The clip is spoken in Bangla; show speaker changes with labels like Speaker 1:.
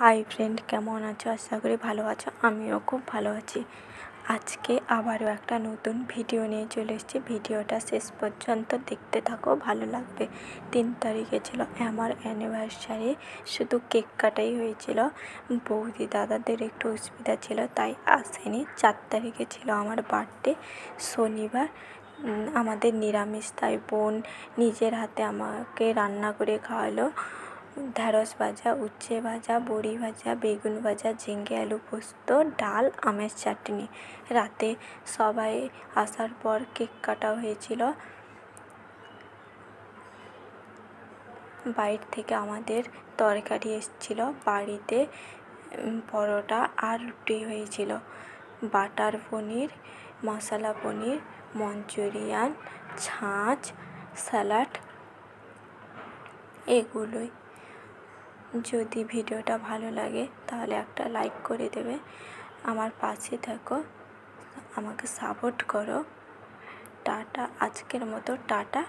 Speaker 1: হাই ফ্রেন্ড, কেমন আছো? আশা করি ভালো আছো। আমিও খুব ভালো আছি। আজকে আবারও একটা নতুন ভিডিও নিয়ে চলে এসেছি। ভিডিওটা শেষ পর্যন্ত দেখতে থাকো, ভালো লাগবে। 3 তারিখে ছিল আমার অ্যানিভার্সারি, শুধু কেক কাটাই হয়েছিল। বৌদি দাদাদের একটু অসুবিধা ছিল তাই আসেনি। 4 তারিখে ছিল আমার বার্থডে, শনিবার। আমাদের নিরামিষ, তাই বোন নিজের হাতে আমাকে রান্না করে খাওয়ালো। ঢ্যাঁড়স ভাজা, উচ্ছে ভাজা, বড়ি ভাজা, বেগুন ভাজা, ঝিঙে আলু পোস্ত, ডাল, আমের চাটনি। রাতে সবাই আসার পর কেক কাটা হয়েছিল। বাইরে থেকে আমাদের তরকারি এসেছিল, বাড়িতে পরোটা আর রুটি হয়েছিল। বাটার পনির, মশলা পনির, মঞ্চুরিয়ান, ছাঁচ, স্যালাড, এগুলোই। যদি ভিডিওটা ভালো লাগে তাহলে একটা লাইক করে দেবে, আমার পাশে থাকো, আমাকে সাপোর্ট করো। টাটা, আজকের মতো টাটা।